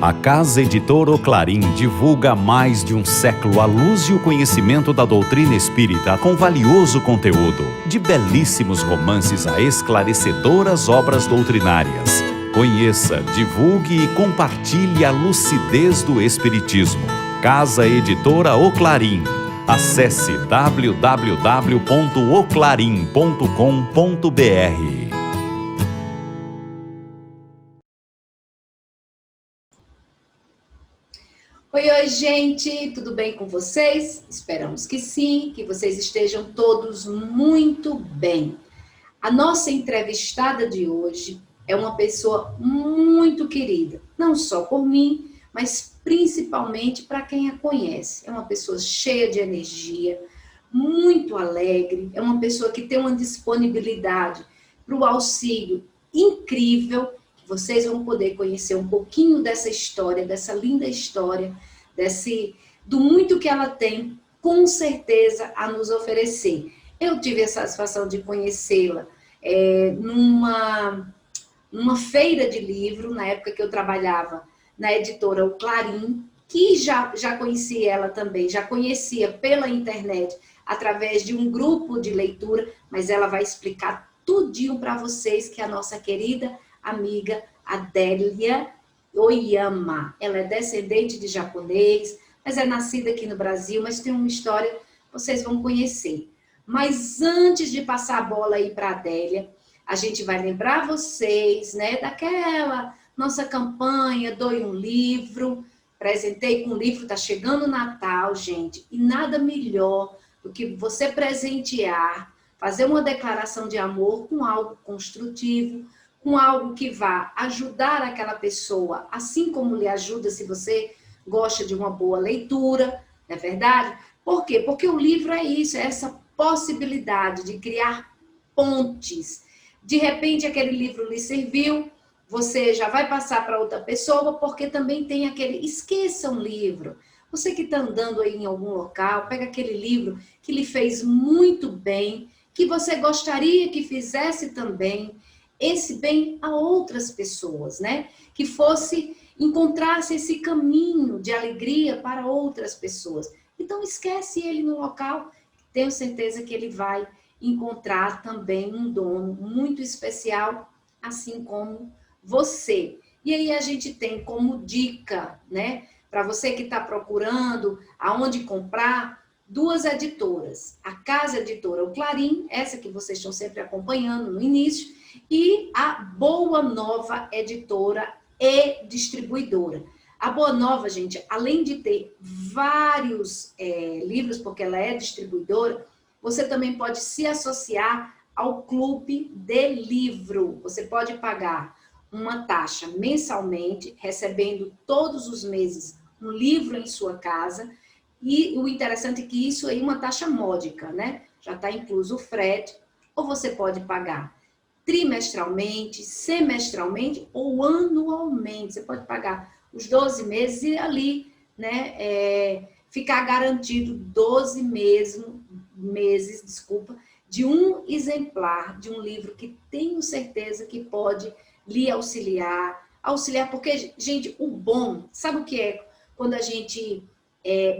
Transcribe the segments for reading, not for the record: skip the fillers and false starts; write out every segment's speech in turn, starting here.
A Casa Editora O Clarim divulga há mais de um século a luz e o conhecimento da doutrina espírita com valioso conteúdo, de belíssimos romances a esclarecedoras obras doutrinárias. Conheça, divulgue e compartilhe a lucidez do Espiritismo. Casa Editora O Clarim. Acesse www.oclarim.com.br. Oi, gente, tudo bem com vocês? Esperamos que sim, que vocês estejam todos muito bem. A nossa entrevistada de hoje é uma pessoa muito querida, não só por mim, mas principalmente para quem a conhece. É uma pessoa cheia de energia, muito alegre, é uma pessoa que tem uma disponibilidade para o auxílio incrível. Vocês vão poder conhecer um pouquinho dessa história, dessa linda história, do muito que ela tem, com certeza, a nos oferecer. Eu tive a satisfação de conhecê-la numa feira de livro, na época que eu trabalhava na editora O Clarim, que já conhecia ela também, já conhecia pela internet, através de um grupo de leitura, mas ela vai explicar tudinho para vocês, que é a nossa querida amiga Adélia Oyama. Ela é descendente de japonês, mas é nascida aqui no Brasil, mas tem uma história que vocês vão conhecer. Mas antes de passar a bola aí para a Adélia, a gente vai lembrar vocês, né, daquela nossa campanha Doe um Livro. Presentei com um livro, está chegando o Natal, gente, e nada melhor do que você presentear, fazer uma declaração de amor com algo construtivo, com algo que vá ajudar aquela pessoa, assim como lhe ajuda se você gosta de uma boa leitura, não é verdade? Por quê? Porque o livro é isso, é essa possibilidade de criar pontes. De repente, aquele livro lhe serviu, você já vai passar para outra pessoa, porque também tem aquele, esqueça um livro. Você que está andando aí em algum local, pega aquele livro que lhe fez muito bem, que você gostaria que fizesse também esse bem a outras pessoas, né? Que encontrasse esse caminho de alegria para outras pessoas. Então, esquece ele no local, tenho certeza que ele vai encontrar também um dono muito especial, assim como você. E aí a gente tem como dica, né? Para você que está procurando aonde comprar, duas editoras. A Casa Editora O Clarim, essa que vocês estão sempre acompanhando no início, e a Boa Nova Editora e Distribuidora. A Boa Nova, gente, além de ter vários livros, porque ela é distribuidora, você também pode se associar ao Clube de Livro. Você pode pagar uma taxa mensalmente, recebendo todos os meses um livro em sua casa. E o interessante é que isso é uma taxa módica, né? Já está incluso o frete. Ou você pode pagar trimestralmente, semestralmente ou anualmente. Você pode pagar os 12 meses e ali, né, ficar garantido 12 meses, de um exemplar de um livro que tenho certeza que pode lhe auxiliar, porque, gente, o bom, sabe o que é? Quando a gente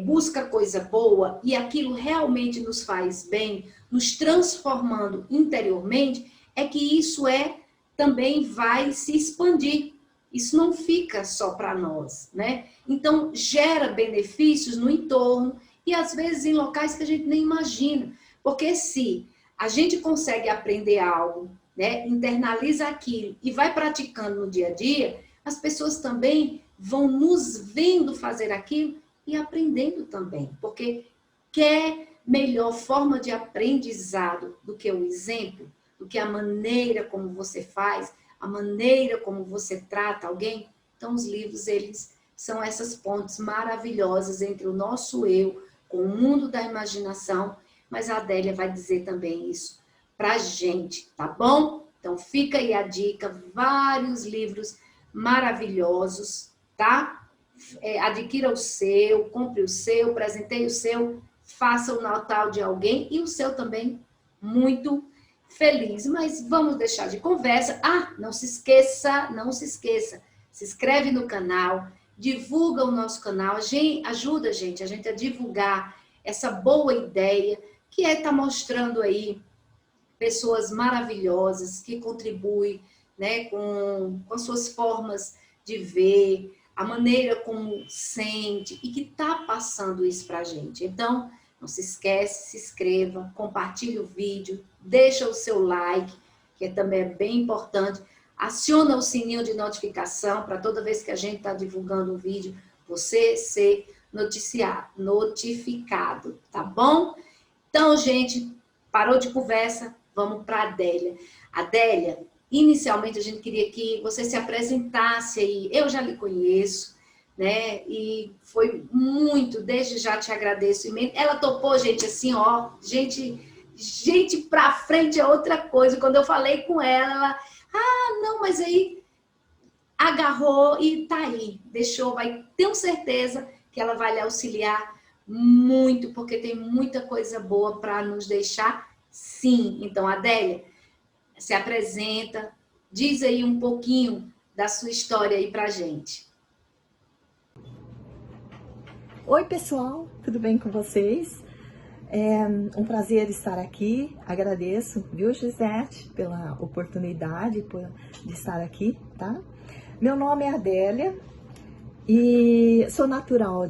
busca coisa boa e aquilo realmente nos faz bem, nos transformando interiormente, é que isso também vai se expandir. Isso não fica só para nós, né? Então, gera benefícios no entorno e, às vezes, em locais que a gente nem imagina. Porque se a gente consegue aprender algo, né, internaliza aquilo e vai praticando no dia a dia, as pessoas também vão nos vendo fazer aquilo e aprendendo também. Porque quer melhor forma de aprendizado do que o exemplo, do que a maneira como você faz, a maneira como você trata alguém. Então, os livros, eles são essas pontes maravilhosas entre o nosso eu com o mundo da imaginação, mas a Adélia vai dizer também isso pra gente, tá bom? Então, fica aí a dica, vários livros maravilhosos, tá? Adquira o seu, compre o seu, presenteie o seu, faça o Natal de alguém e o seu também muito feliz. Mas vamos deixar de conversa. Ah, não se esqueça, se inscreve no canal, divulga o nosso canal, ajuda a gente a divulgar essa boa ideia, que é estar mostrando aí pessoas maravilhosas que contribuem, né, com as suas formas de ver, a maneira como sente e que está passando isso para a gente. Então, não se esquece, se inscreva, compartilhe o vídeo, deixa o seu like, que também é bem importante, aciona o sininho de notificação para toda vez que a gente está divulgando um vídeo, você ser notificado, tá bom? Então, gente, parou de conversa, vamos para a Adélia. Adélia, inicialmente a gente queria que você se apresentasse aí. Eu já lhe conheço, né? E foi muito, desde já te agradeço imenso. Ela topou, gente, assim, ó, gente pra frente é outra coisa. Quando eu falei com ela, não, mas aí agarrou e tá aí, deixou, tenho certeza que ela vai lhe auxiliar muito, porque tem muita coisa boa para nos deixar, sim. Então, Adélia, se apresenta, diz aí um pouquinho da sua história aí pra gente. Oi, pessoal, tudo bem com vocês? É um prazer estar aqui, agradeço, viu, Gisete, pela oportunidade de estar aqui, tá? Meu nome é Adélia e sou natural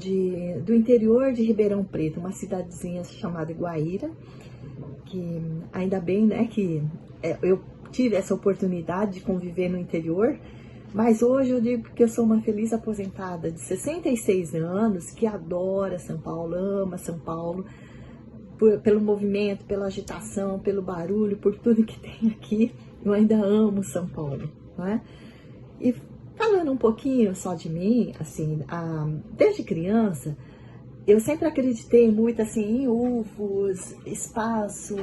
do interior de Ribeirão Preto, uma cidadezinha chamada Guaíra, que ainda bem, né, que eu tive essa oportunidade de conviver no interior, mas hoje eu digo que eu sou uma feliz aposentada de 66 anos, que adora São Paulo, ama São Paulo, pelo movimento, pela agitação, pelo barulho, por tudo que tem aqui, eu ainda amo São Paulo, não é? E falando um pouquinho só de mim, assim, desde criança, eu sempre acreditei muito assim em UFOs, espaço,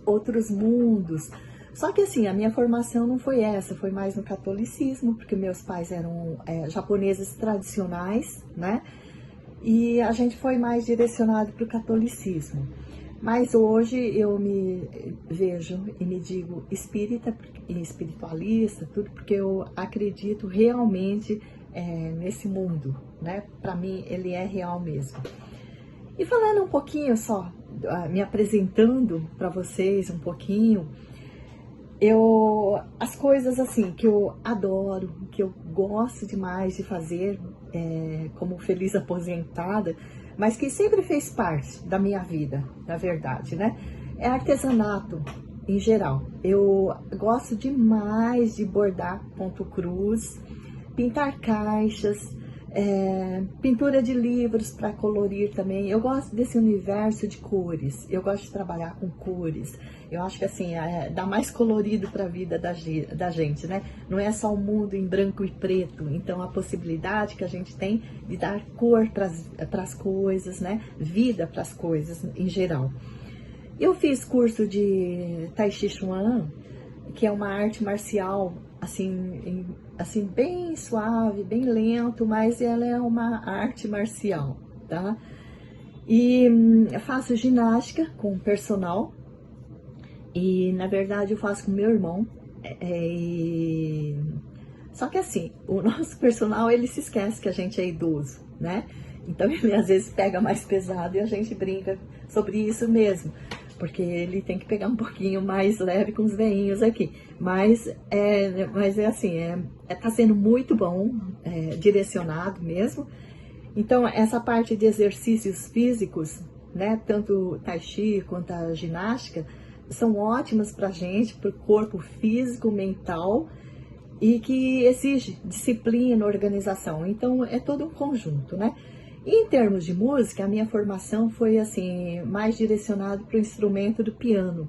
outros mundos. Só que assim, a minha formação não foi essa, foi mais no catolicismo, porque meus pais eram japoneses tradicionais, né? E a gente foi mais direcionado para o catolicismo. Mas hoje eu me vejo e me digo espírita e espiritualista, tudo porque eu acredito realmente nesse mundo, né? Para mim ele é real mesmo. E falando um pouquinho só, me apresentando para vocês um pouquinho, as coisas assim que eu adoro, que eu gosto demais de fazer como feliz aposentada, mas que sempre fez parte da minha vida, na verdade, né? É artesanato em geral. Eu gosto demais de bordar ponto cruz, pintar caixas, pintura de livros para colorir também. Eu gosto desse universo de cores, eu gosto de trabalhar com cores. Eu acho que assim, dá mais colorido para a vida da gente, né? Não é só o mundo em branco e preto. Então a possibilidade que a gente tem de dar cor para as coisas, né? Vida para as coisas em geral. Eu fiz curso de Tai Chi Chuan, que é uma arte marcial assim bem suave, bem lento, mas ela é uma arte marcial, tá? E faço ginástica com personal, e na verdade eu faço com meu irmão, só que assim, o nosso personal ele se esquece que a gente é idoso, né? Então ele às vezes pega mais pesado e a gente brinca sobre isso mesmo, porque ele tem que pegar um pouquinho mais leve com os veinhos aqui. Mas é assim, tá sendo muito bom, direcionado mesmo. Então, essa parte de exercícios físicos, né, tanto o tai chi quanto a ginástica, são ótimas pra gente, pro corpo físico, mental, e que exige disciplina, organização. Então, é todo um conjunto, né? E em termos de música, a minha formação foi assim, mais direcionada para o instrumento do piano.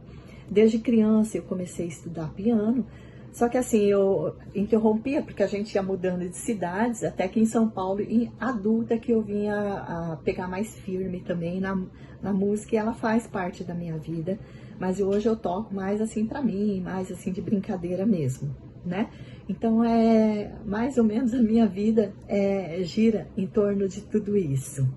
Desde criança eu comecei a estudar piano, só que assim, eu interrompia porque a gente ia mudando de cidades, até que em São Paulo, em adulta, que eu vinha a pegar mais firme também na música, e ela faz parte da minha vida. Mas hoje eu toco mais assim para mim, mais assim de brincadeira mesmo, né? Então, mais ou menos a minha vida gira em torno de tudo isso.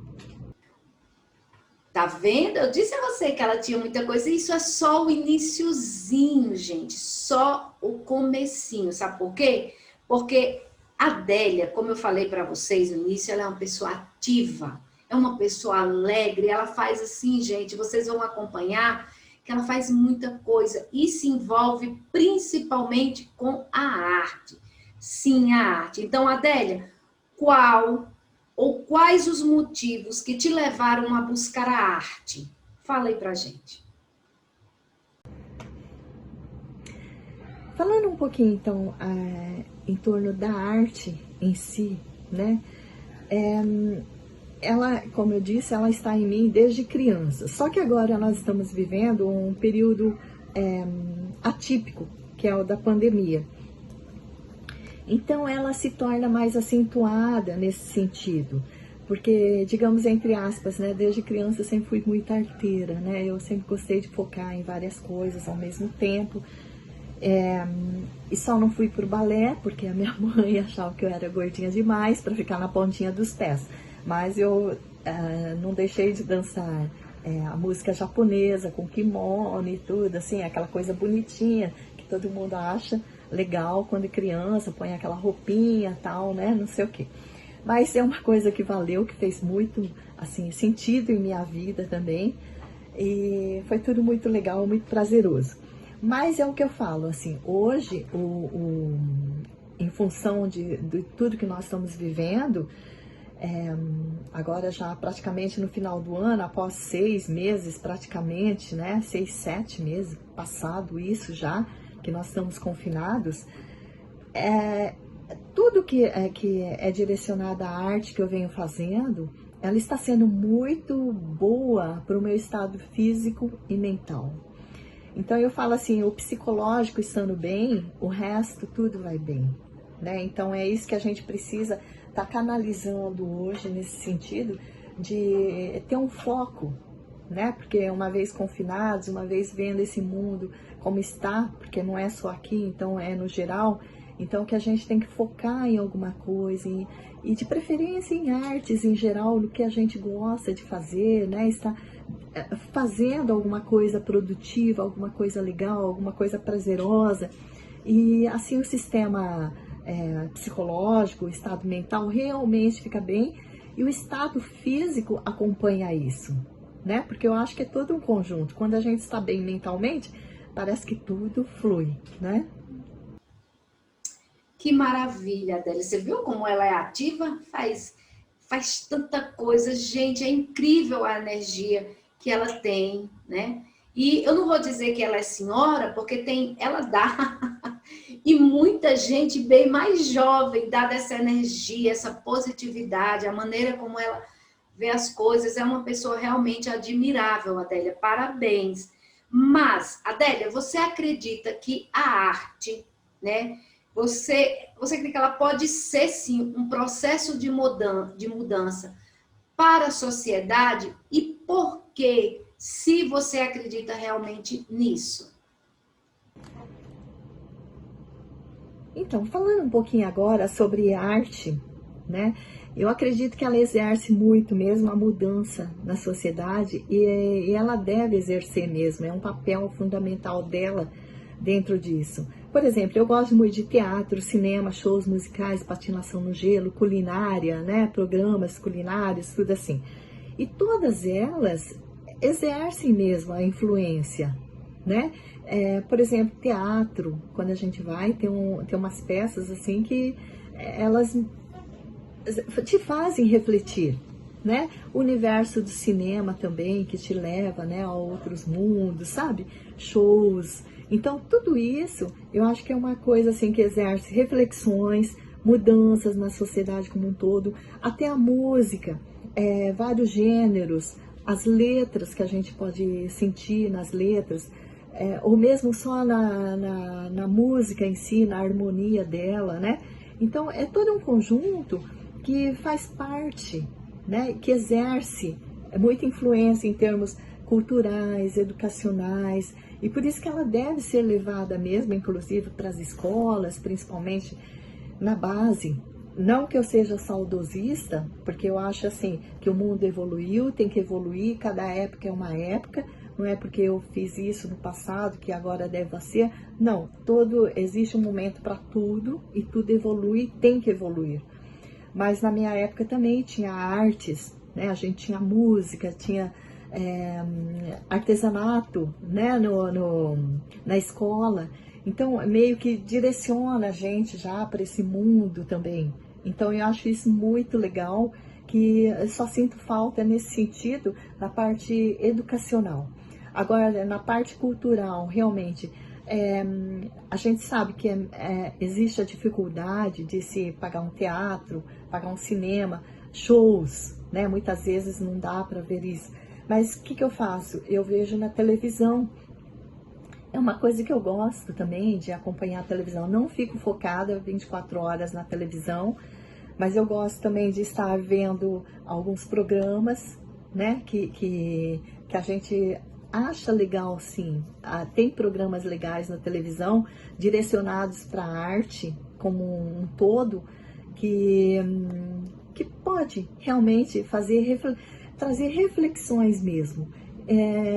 Tá vendo? Eu disse a você que ela tinha muita coisa, e isso é só o iniciozinho, gente. Só o comecinho, sabe por quê? Porque A Adélia, como eu falei para vocês no início, ela é uma pessoa ativa, é uma pessoa alegre, ela faz assim, gente, vocês vão acompanhar que ela faz muita coisa e se envolve principalmente com a arte. Sim, a arte. Então, Adélia, qual ou quais os motivos que te levaram a buscar a arte? Fala aí pra gente. Falando um pouquinho, então, em torno da arte em si, né? Ela, como eu disse, ela está em mim desde criança. Só que agora nós estamos vivendo um período atípico, que é o da pandemia. Então ela se torna mais acentuada nesse sentido. Porque, digamos, entre aspas, né, desde criança eu sempre fui muito arteira, né? Eu sempre gostei de focar em várias coisas ao mesmo tempo. E só não fui pro balé, porque a minha mãe achava que eu era gordinha demais para ficar na pontinha dos pés. Mas eu não deixei de dançar a música japonesa, com kimono e tudo, assim, aquela coisa bonitinha que todo mundo acha legal quando é criança, põe aquela roupinha e tal, né, não sei o quê. Mas é uma coisa que valeu, que fez muito, assim, sentido em minha vida também. E foi tudo muito legal, muito prazeroso. Mas é o que eu falo, assim, hoje, em função de tudo que nós estamos vivendo, agora já praticamente no final do ano, após 6 meses praticamente, né, 6, 7 meses, passado isso já, que nós estamos confinados, tudo que é direcionado à arte que eu venho fazendo, ela está sendo muito boa para o meu estado físico e mental. Então eu falo assim, o psicológico estando bem, o resto tudo vai bem, né? Então é isso que a gente precisa estar canalizando hoje nesse sentido de ter um foco, né? Porque uma vez confinados, uma vez vendo esse mundo como está, porque não é só aqui, então é no geral, então que a gente tem que focar em alguma coisa e de preferência em artes em geral, no que a gente gosta de fazer, né? Está fazendo alguma coisa produtiva, alguma coisa legal, alguma coisa prazerosa, e assim o sistema psicológico, o estado mental realmente fica bem e o estado físico acompanha isso, né? Porque eu acho que é todo um conjunto. Quando a gente está bem mentalmente, parece que tudo flui, né? Que maravilha, Adélia. Você viu como ela é ativa? Faz tanta coisa. Gente, é incrível a energia que ela tem, né? E eu não vou dizer que ela é senhora, porque ela dá. E muita gente bem mais jovem dá dessa energia, essa positividade, a maneira como ela vê as coisas. É uma pessoa realmente admirável, Adélia. Parabéns. Mas, Adélia, você acredita que a arte, né? Você acredita que ela pode ser, sim, um processo de mudança para a sociedade? E por quê, se você acredita realmente nisso? Então, falando um pouquinho agora sobre arte, né? Eu acredito que ela exerce muito mesmo a mudança na sociedade e ela deve exercer mesmo, é um papel fundamental dela dentro disso. Por exemplo, eu gosto muito de teatro, cinema, shows musicais, patinação no gelo, culinária, né? Programas culinários, tudo assim. E todas elas exercem mesmo a influência, né? Por exemplo, teatro, quando a gente vai, tem umas peças assim que elas te fazem refletir, né? O universo do cinema também, que te leva, né, a outros mundos, sabe? Shows. Então, tudo isso, eu acho que é uma coisa assim que exerce reflexões, mudanças na sociedade como um todo, até a música, vários gêneros, as letras que a gente pode sentir nas letras, ou mesmo só na música em si, na harmonia dela, né? Então, é todo um conjunto que faz parte, né? Que exerce muita influência em termos culturais, educacionais, e por isso que ela deve ser levada mesmo, inclusive, para as escolas, principalmente na base. Não que eu seja saudosista, porque eu acho assim, que o mundo evoluiu, tem que evoluir, cada época é uma época, não é porque eu fiz isso no passado que agora deve ser. Não, existe um momento para tudo e tudo evolui, tem que evoluir. Mas na minha época também tinha artes, né? A gente tinha música, tinha artesanato, né? Na escola. Então, meio que direciona a gente já para esse mundo também. Então, eu acho isso muito legal, que eu só sinto falta nesse sentido na parte educacional. Agora, na parte cultural, realmente, a gente sabe que existe a dificuldade de se pagar um teatro, pagar um cinema, shows, né? Muitas vezes não dá para ver isso. Mas o que eu faço? Eu vejo na televisão. É uma coisa que eu gosto também, de acompanhar a televisão. Não fico focada 24 horas na televisão, mas eu gosto também de estar vendo alguns programas, né, que a gente acha legal, sim. Tem programas legais na televisão, direcionados para a arte como um todo, que pode realmente trazer reflexões mesmo.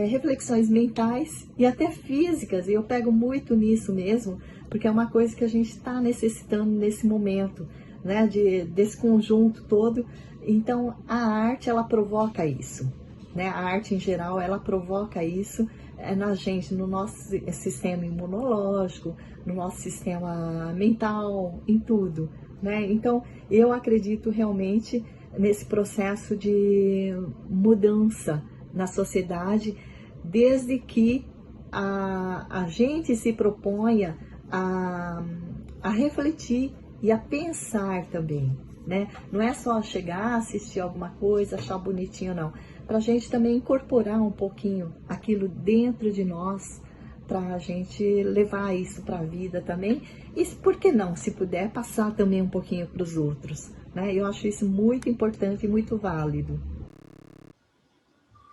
Reflexões mentais e até físicas, e eu pego muito nisso mesmo, porque é uma coisa que a gente está necessitando nesse momento, né, desse conjunto todo. Então a arte, ela provoca isso, né? A arte em geral, ela provoca isso na gente, no nosso sistema imunológico, no nosso sistema mental, em tudo, né? Então eu acredito realmente nesse processo de mudança na sociedade, desde que a gente se proponha a refletir e a pensar também, né? Não é só chegar, assistir alguma coisa, achar bonitinho, não. Para a gente também incorporar um pouquinho aquilo dentro de nós, para a gente levar isso para a vida também. E por que não, se puder, passar também um pouquinho para os outros, né? Eu acho isso muito importante e muito válido.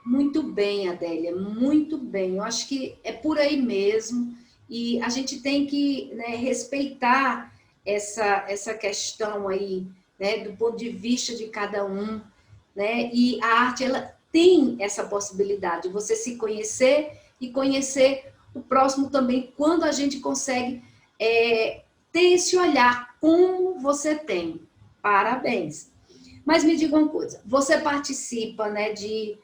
Muito bem, Adélia, muito bem. Eu acho que é por aí mesmo. E a gente tem que, né, respeitar essa questão aí, né, do ponto de vista de cada um, né? E a arte, ela tem essa possibilidade de você se conhecer e conhecer o próximo também, quando a gente consegue ter esse olhar como você tem. Parabéns. Mas me diga uma coisa, você participa, né, de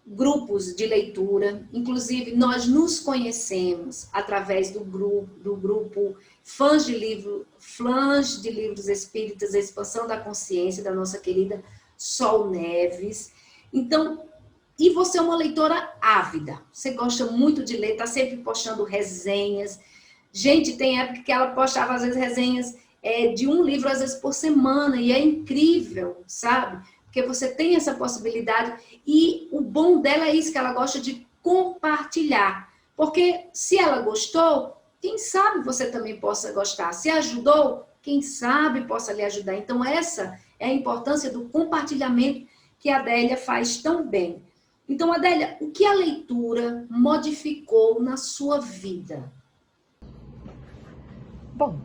grupos de leitura, inclusive nós nos conhecemos através do grupo Fãs de Livros Espíritas, a Expansão da Consciência, da nossa querida Sol Neves. Então, e você é uma leitora ávida, você gosta muito de ler, está sempre postando resenhas. Gente, tem época que ela postava às vezes resenhas de um livro, às vezes por semana, e é incrível, sabe? Porque você tem essa possibilidade, e o bom dela é isso, que ela gosta de compartilhar. Porque se ela gostou, quem sabe você também possa gostar. Se ajudou, quem sabe possa lhe ajudar. Então essa é a importância do compartilhamento que a Adélia faz tão bem. Então, Adélia, o que a leitura modificou na sua vida? Bom,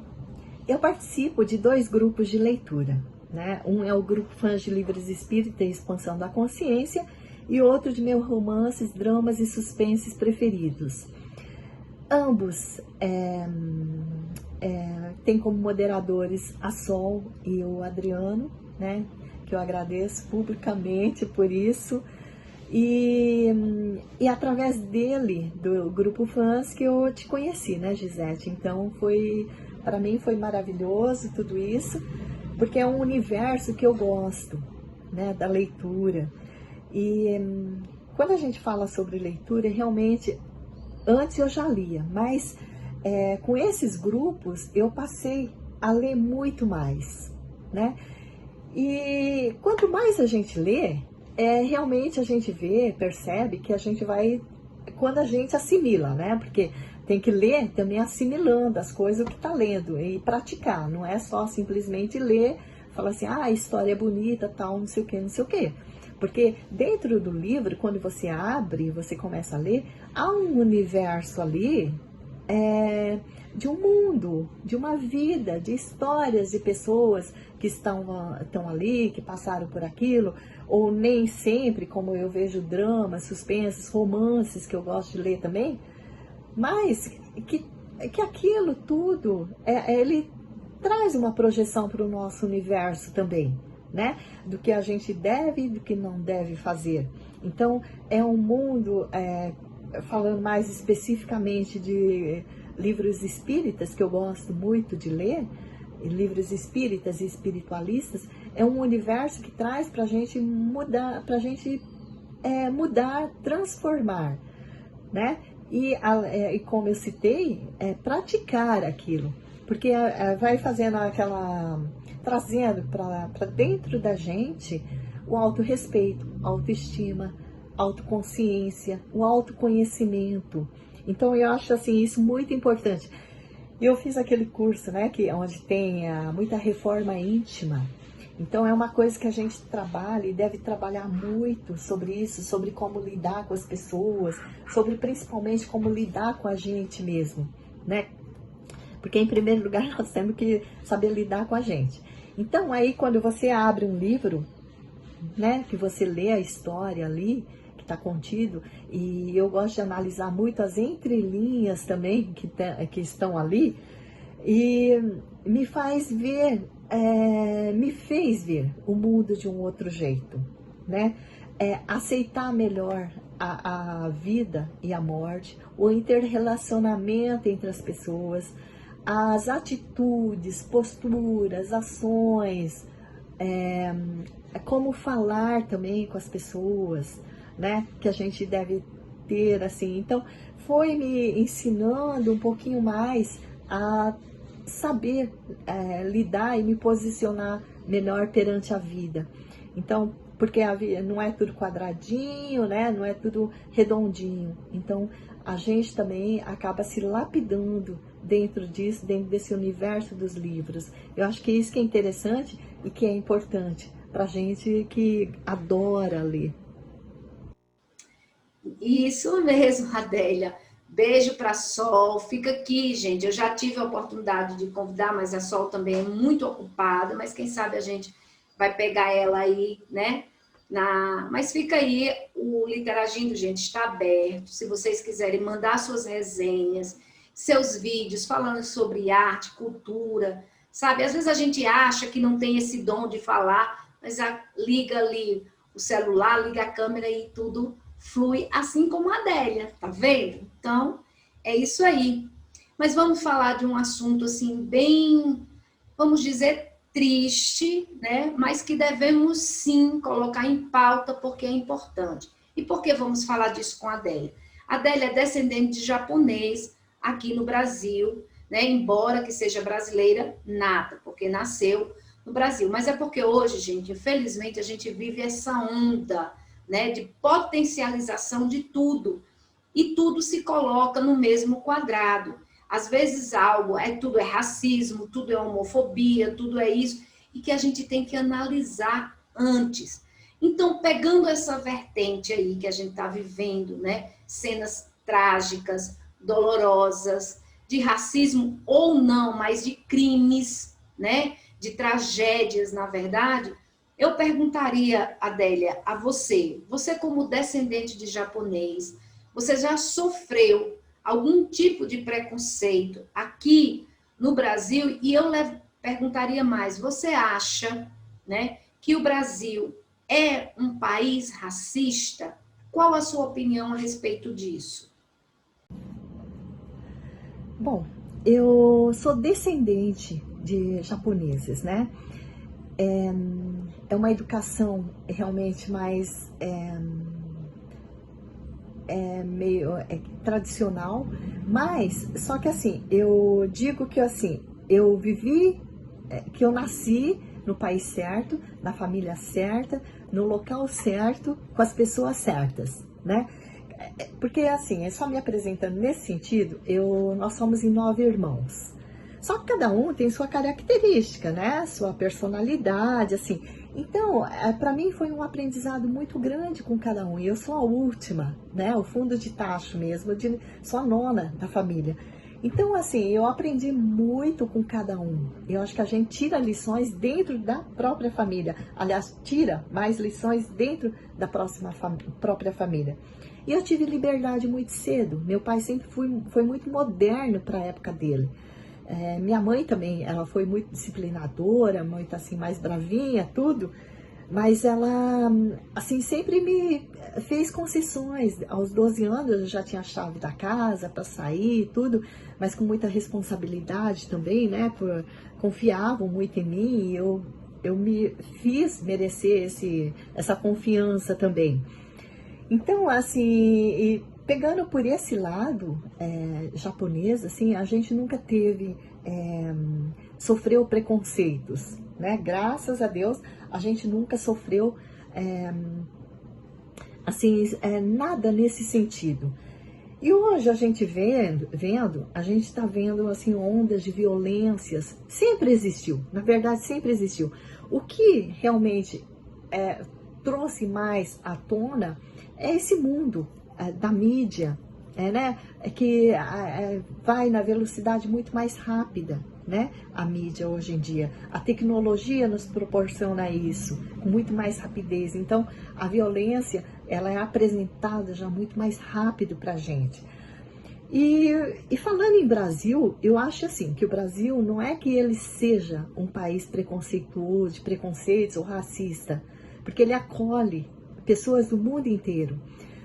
eu participo de 2 grupos de leitura, né? Um é o grupo Fãs de Livros Espírita e Expansão da Consciência, e outro de meus romances, dramas e suspenses preferidos. Ambos têm como moderadores a Sol e o Adriano, né? Que eu agradeço publicamente por isso. E através dele, do grupo Fãs, que eu te conheci, né, Gisete? Então, para mim foi maravilhoso tudo isso, porque é um universo que eu gosto, né, da leitura. E quando a gente fala sobre leitura, realmente, antes eu já lia, mas com esses grupos eu passei a ler muito mais, né? E quanto mais a gente lê, realmente a gente percebe que a gente vai, quando a gente assimila, né? Porque tem que ler também assimilando as coisas, o que está lendo, e praticar. Não é só simplesmente ler, falar assim, a história é bonita, tal, não sei o quê, não sei o quê. Porque dentro do livro, quando você abre, você começa a ler, há um universo ali de um mundo, de uma vida, de histórias de pessoas que estão ali, que passaram por aquilo, ou nem sempre, como eu vejo dramas, suspensos, romances, que eu gosto de ler também, mas que aquilo tudo, ele traz uma projeção para o nosso universo também, né? Do que a gente deve e do que não deve fazer. Então, é um mundo, falando mais especificamente de livros espíritas, que eu gosto muito de ler, livros espíritas e espiritualistas, é um universo que traz para a gente mudar, mudar, transformar, né? E como eu citei, praticar aquilo, porque vai fazendo trazendo para dentro da gente o autorrespeito, autoestima, autoconsciência, o autoconhecimento. Então eu acho assim isso muito importante. Eu fiz aquele curso, né, onde tem muita reforma íntima. Então é uma coisa que a gente trabalha e deve trabalhar muito sobre isso, sobre como lidar com as pessoas, sobre principalmente como lidar com a gente mesmo, né? Porque em primeiro lugar nós temos que saber lidar com a gente. Então aí quando você abre um livro, né, que você lê a história ali, que está contido, e eu gosto de analisar muito as entrelinhas também que estão ali, e me faz ver, me fez ver o mundo de um outro jeito, né? Aceitar melhor a vida e a morte, o interrelacionamento entre as pessoas, as atitudes, posturas, ações, como falar também com as pessoas, né? Que a gente deve ter, assim. Então, foi me ensinando um pouquinho mais a saber lidar e me posicionar melhor perante a vida. Então, porque a vida não é tudo quadradinho, né? Não é tudo redondinho. Então, a gente também acaba se lapidando dentro disso, dentro desse universo dos livros. Eu acho que isso que é interessante e que é importante pra gente que adora ler. Isso mesmo, Adélia. Beijo para a Sol. Fica aqui, gente. Eu já tive a oportunidade de convidar, mas a Sol também é muito ocupada, mas quem sabe a gente vai pegar ela aí, né? Mas fica aí, o Literagindo, gente, está aberto. Se vocês quiserem mandar suas resenhas, seus vídeos falando sobre arte, cultura, sabe? Às vezes a gente acha que não tem esse dom de falar, mas liga ali o celular, liga a câmera e tudo flui, assim como a Adélia, tá vendo? Então, é isso aí. Mas vamos falar de um assunto assim bem, vamos dizer, triste, né? Mas que devemos sim colocar em pauta porque é importante. E por que vamos falar disso com a Adélia? A Adélia é descendente de japonês aqui no Brasil, né? Embora que seja brasileira, nada, porque nasceu no Brasil. Mas é porque hoje, gente, infelizmente, a gente vive essa onda, né, de potencialização de tudo. E tudo se coloca no mesmo quadrado. Às vezes tudo é racismo, tudo é homofobia, tudo é isso, e que a gente tem que analisar antes. Então, pegando essa vertente aí que a gente está vivendo, né, cenas trágicas, dolorosas, de racismo ou não, mas de crimes, né, de tragédias, na verdade, eu perguntaria, Adélia, a você como descendente de japonês, você já sofreu algum tipo de preconceito aqui no Brasil? E eu perguntaria mais, você acha, né, que o Brasil é um país racista? Qual a sua opinião a respeito disso? Bom, eu sou descendente de japoneses, né? É uma educação realmente mais meio tradicional, mas só que assim, eu digo que assim, eu vivi, que eu nasci no país certo, na família certa, no local certo, com as pessoas certas, né? Porque assim, só me apresentando nesse sentido, nós somos em 9 irmãos. Só que cada um tem sua característica, né? Sua personalidade, assim. Então, para mim foi um aprendizado muito grande com cada um. E eu sou a última, né? O fundo de tacho mesmo, sou a nona da família. Então, assim, eu aprendi muito com cada um. Eu acho que a gente tira lições dentro da própria família. Aliás, tira mais lições dentro da própria família. E eu tive liberdade muito cedo. Meu pai sempre foi muito moderno para a época dele. Minha mãe também, ela foi muito disciplinadora, muito assim, mais bravinha, tudo. Mas ela, assim, sempre me fez concessões. Aos 12 anos eu já tinha a chave da casa para sair e tudo, mas com muita responsabilidade também, né? Confiavam muito em mim e eu me fiz merecer essa confiança também. Então, assim, pegando por esse lado japonês, assim, a gente nunca sofreu preconceitos, né? Graças a Deus, a gente nunca sofreu, nada nesse sentido. E hoje a gente a gente está vendo, assim, ondas de violências. Sempre existiu, na verdade, sempre existiu. O que realmente trouxe mais à tona é esse mundo da mídia, né? Que vai na velocidade muito mais rápida, né? A mídia hoje em dia. A tecnologia nos proporciona isso, com muito mais rapidez. Então, a violência, ela é apresentada já muito mais rápido para a gente. E falando em Brasil, eu acho assim, que o Brasil não é que ele seja um país preconceituoso, de preconceitos ou racista, porque ele acolhe pessoas do mundo inteiro.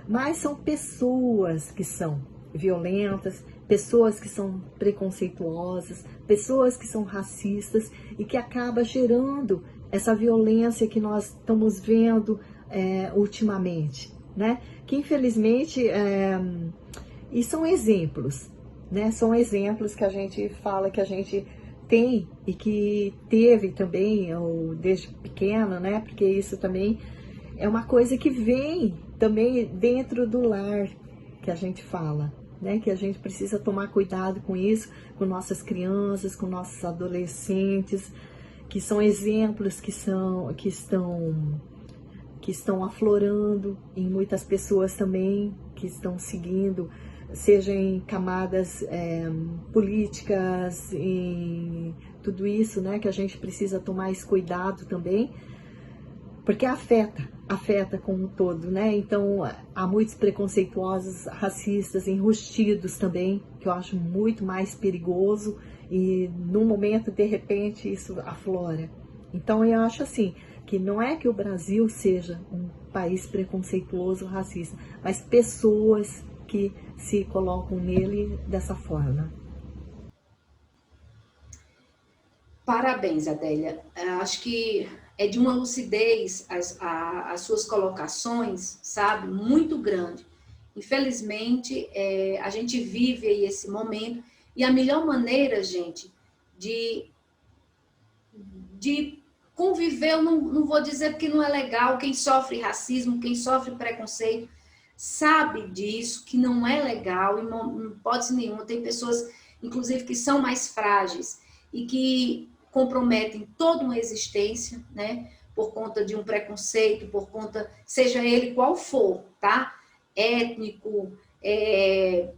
Mas são pessoas que são violentas, pessoas que são preconceituosas, pessoas que são racistas e que acaba gerando essa violência que nós estamos vendo ultimamente, né? Que infelizmente, e são exemplos, né? São exemplos que a gente fala que a gente tem e que teve também desde pequeno, né? Porque isso também é uma coisa que vem também dentro do lar, que a gente fala, né? Que a gente precisa tomar cuidado com isso, com nossas crianças, com nossos adolescentes, que são exemplos que estão aflorando em muitas pessoas também, que estão seguindo, seja em camadas políticas, em tudo isso, né? Que a gente precisa tomar esse cuidado também, porque afeta como um todo, né? Então, há muitos preconceituosos, racistas, enrustidos também, que eu acho muito mais perigoso e, num momento, de repente, isso aflora. Então, eu acho assim, que não é que o Brasil seja um país preconceituoso, racista, mas pessoas que se colocam nele dessa forma. Parabéns, Adélia. Acho que é de uma lucidez as suas colocações, sabe, muito grande. Infelizmente, a gente vive aí esse momento e a melhor maneira, gente, de conviver, eu não vou dizer porque não é legal, quem sofre racismo, quem sofre preconceito, sabe disso, que não é legal, e não hipótese nenhuma, tem pessoas, inclusive, que são mais frágeis e que comprometem toda uma existência, né, por conta de um preconceito, por conta, seja ele qual for, tá? Étnico,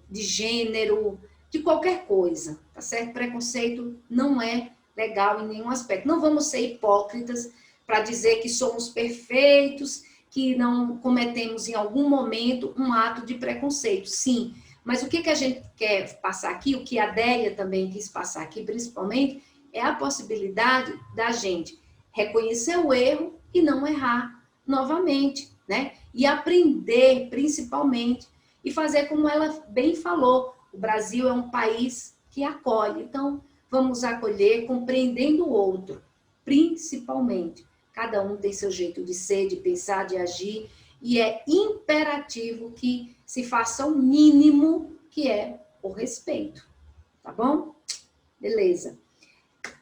de gênero, de qualquer coisa, tá certo? Preconceito não é legal em nenhum aspecto. Não vamos ser hipócritas para dizer que somos perfeitos, que não cometemos em algum momento um ato de preconceito. Sim, mas o que a gente quer passar aqui, o que a Adélia também quis passar aqui, principalmente, é a possibilidade da gente reconhecer o erro e não errar novamente, né? E aprender, principalmente, e fazer como ela bem falou, o Brasil é um país que acolhe, então vamos acolher compreendendo o outro, principalmente. Cada um tem seu jeito de ser, de pensar, de agir, e é imperativo que se faça o mínimo, que é o respeito, tá bom? Beleza.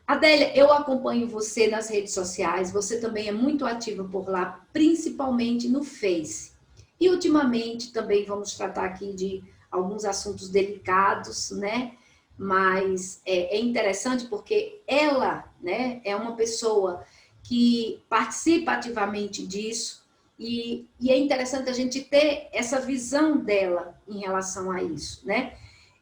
Adélia, eu acompanho você nas redes sociais, você também é muito ativa por lá, principalmente no Face. E ultimamente também vamos tratar aqui de alguns assuntos delicados, né? Mas é interessante porque ela, né, é uma pessoa que participa ativamente disso e é interessante a gente ter essa visão dela em relação a isso, né?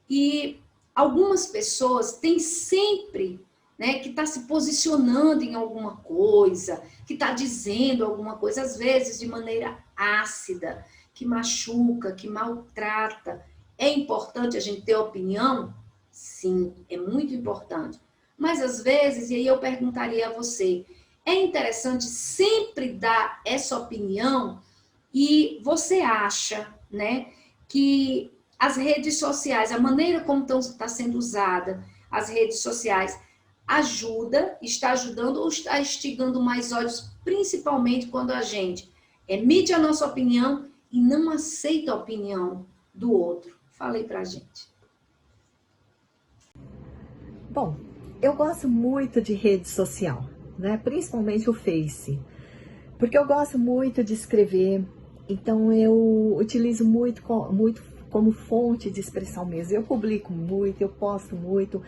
E algumas pessoas têm sempre, né, que está se posicionando em alguma coisa, que está dizendo alguma coisa, às vezes de maneira ácida, que machuca, que maltrata. É importante a gente ter opinião? Sim, é muito importante. Mas às vezes, e aí eu perguntaria a você, é interessante sempre dar essa opinião e você acha, né, que as redes sociais, a maneira como está sendo usada as redes sociais, está ajudando ou está instigando mais ódios, principalmente quando a gente emite a nossa opinião e não aceita a opinião do outro? Falei pra gente. Bom, eu gosto muito de rede social, né? Principalmente o Face, porque eu gosto muito de escrever, então eu utilizo muito como fonte de expressão mesmo. Eu publico muito, eu posto muito,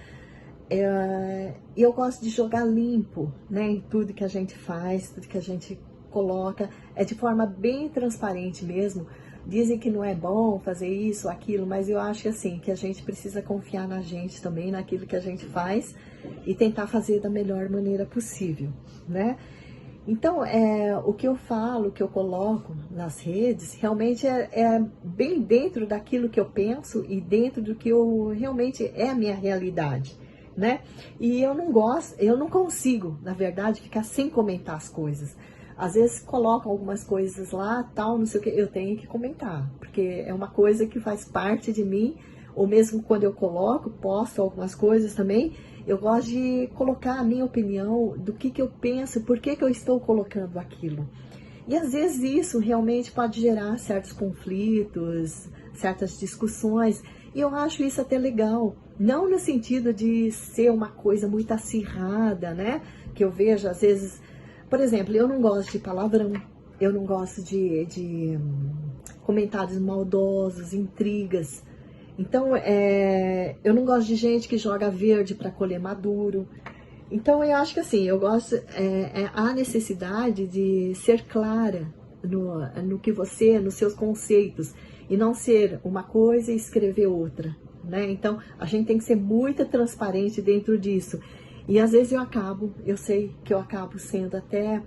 e eu gosto de jogar limpo, né? Em tudo que a gente faz, tudo que a gente coloca, é de forma bem transparente mesmo. Dizem que não é bom fazer isso, aquilo, mas eu acho assim, que a gente precisa confiar na gente também, naquilo que a gente faz e tentar fazer da melhor maneira possível, né? Então, o que eu falo, o que eu coloco nas redes, realmente é bem dentro daquilo que eu penso e dentro do que eu realmente é a minha realidade, né? E eu não consigo, na verdade, ficar sem comentar as coisas. Às vezes colocam algumas coisas lá, tal, não sei o que, eu tenho que comentar, porque é uma coisa que faz parte de mim, ou mesmo quando eu coloco, posto algumas coisas também, eu gosto de colocar a minha opinião do que eu penso, por que eu estou colocando aquilo. E às vezes isso realmente pode gerar certos conflitos, certas discussões, e eu acho isso até legal, não no sentido de ser uma coisa muito acirrada, né, que eu vejo às vezes. Por exemplo, eu não gosto de palavrão, eu não gosto de comentários maldosos, intrigas. Então, eu não gosto de gente que joga verde para colher maduro. Então, eu acho que assim, eu gosto, há necessidade de ser clara no que você, nos seus conceitos, e não ser uma coisa e escrever outra, né? Então, a gente tem que ser muito transparente dentro disso. E às vezes eu sei que eu acabo sendo até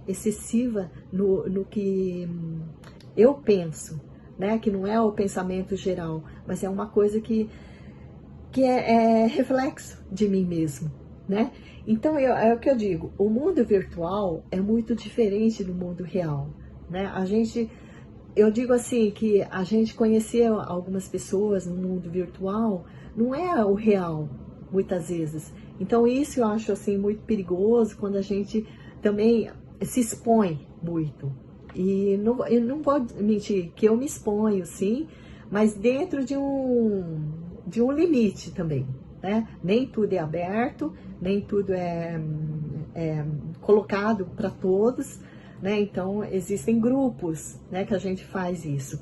excessiva no que eu penso, né? Que não é o pensamento geral, mas é uma coisa que é reflexo de mim mesmo, né? Então é o que eu digo, o mundo virtual é muito diferente do mundo real, né? Eu digo assim que a gente conhecer algumas pessoas no mundo virtual não é o real, muitas vezes. Então isso eu acho assim muito perigoso quando a gente também se expõe muito. E eu não vou mentir que eu me exponho, sim, mas dentro de um limite também, né? Nem tudo é aberto, nem tudo é colocado para todos, né? Então existem grupos, né, que a gente faz isso.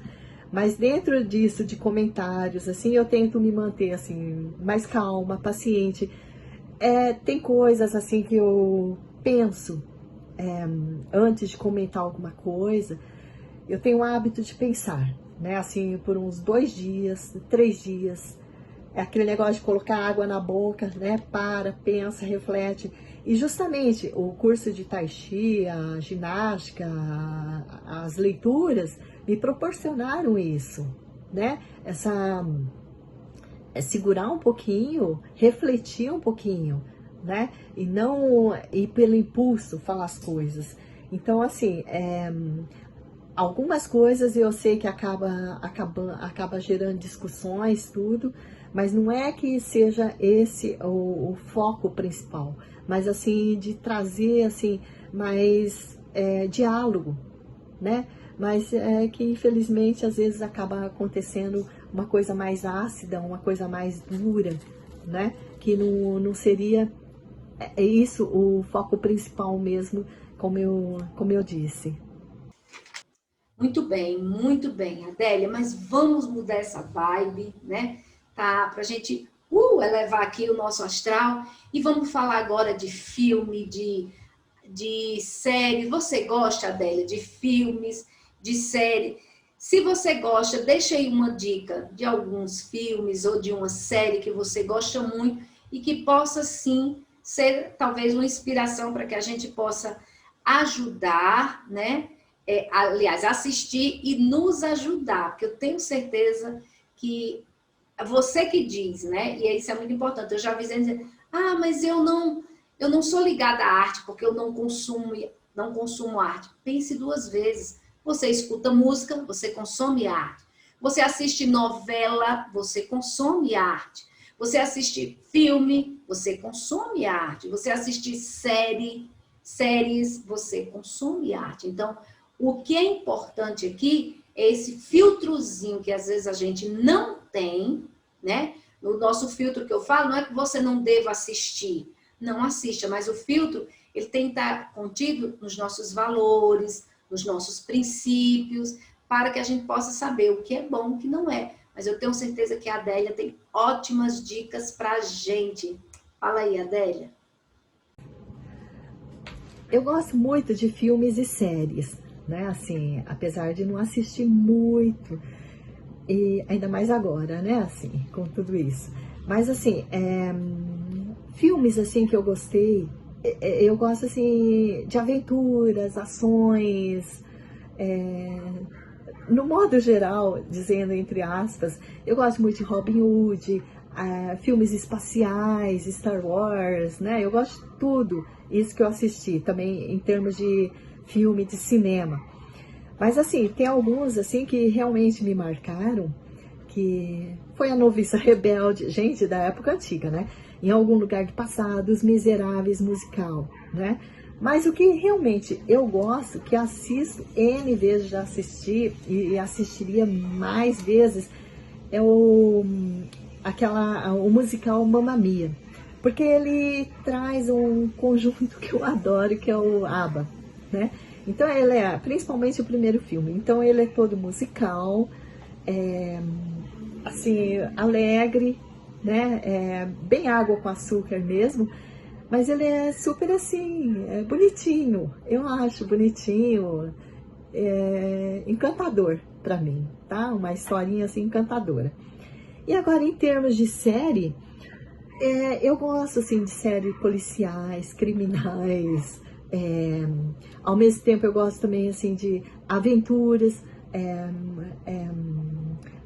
Mas dentro disso, de comentários, assim, eu tento me manter assim mais calma, paciente. Tem coisas assim que eu penso antes de comentar alguma coisa, eu tenho o hábito de pensar, né? Assim, por uns 2 dias, 3 dias. É aquele negócio de colocar água na boca, né? Pensa, reflete. E justamente o curso de Tai Chi, a ginástica, as leituras me proporcionaram isso, né? Segurar um pouquinho, refletir um pouquinho, né? E não ir pelo impulso falar as coisas. Então, assim, algumas coisas eu sei que acaba gerando discussões, tudo, mas não é que seja esse o foco principal, mas assim, de trazer assim, mais diálogo, né? Mas que infelizmente às vezes acaba acontecendo uma coisa mais ácida, uma coisa mais dura, né? Que não seria isso o foco principal mesmo, como eu disse. Muito bem, Adélia, mas vamos mudar essa vibe, né? Tá? Pra gente elevar aqui o nosso astral e vamos falar agora de filme, de série. Você gosta, Adélia, de filmes, de série? Se você gosta, deixa aí uma dica de alguns filmes ou de uma série que você gosta muito e que possa, sim, ser talvez uma inspiração para que a gente possa ajudar, né? Aliás, assistir e nos ajudar, porque eu tenho certeza que você que diz, né? E isso é muito importante. Eu já vi dizer, mas eu não sou ligada à arte porque eu não consumo arte. Pense duas vezes. Você escuta música, você consome arte. Você assiste novela, você consome arte. Você assiste filme, você consome arte. Você assiste séries, você consome arte. Então, o que é importante aqui é esse filtrozinho que às vezes a gente não tem, né? O nosso filtro que eu falo não é que você não deva assistir, não assista, mas o filtro ele tem que estar contido nos nossos valores, nos nossos princípios, para que a gente possa saber o que é bom e o que não é. Mas eu tenho certeza que a Adélia tem ótimas dicas para a gente. Fala aí, Adélia. Eu gosto muito de filmes e séries, né? Assim, apesar de não assistir muito, e ainda mais agora, né? Assim, com tudo isso. Mas assim, filmes assim que eu gostei, eu gosto assim de aventuras, ações, no modo geral, dizendo entre aspas, eu gosto muito de Robin Hood, filmes espaciais, Star Wars, né? Eu gosto de tudo isso que eu assisti, também em termos de filme de cinema. Mas assim, tem alguns assim que realmente me marcaram, que foi A Noviça Rebelde, gente, da época antiga, né? Em Algum Lugar do Passado, Os Miseráveis musical, né? Mas o que realmente eu gosto, que assisto N vezes, já assisti e assistiria mais vezes, é o musical Mamma Mia. Porque ele traz um conjunto que eu adoro, que é o ABBA, né? Então ele é, principalmente o primeiro filme, então ele é todo musical, assim, alegre, né? Bem água com açúcar mesmo, mas ele é super assim, bonitinho, eu acho bonitinho, encantador para mim, tá? Uma historinha assim encantadora. E agora em termos de série, eu gosto assim de séries policiais, criminais, ao mesmo tempo eu gosto também assim de aventuras,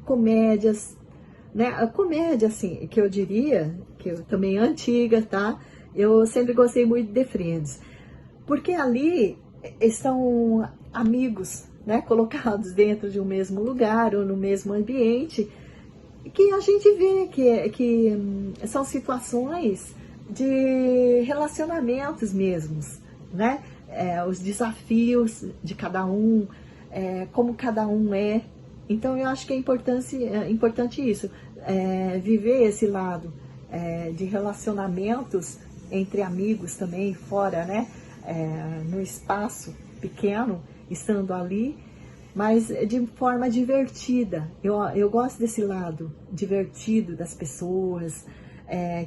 comédias, né? A comédia assim, que eu diria, que eu também é antiga, tá? Eu sempre gostei muito de The Friends, porque ali estão amigos, né? Colocados dentro de um mesmo lugar ou no mesmo ambiente, que a gente vê que são situações de relacionamentos mesmos, né? Os desafios de cada um, como cada um é. Então eu acho que é importante isso, viver esse lado de relacionamentos entre amigos também, fora, né? No espaço pequeno, estando ali, mas de forma divertida. Eu gosto desse lado divertido das pessoas,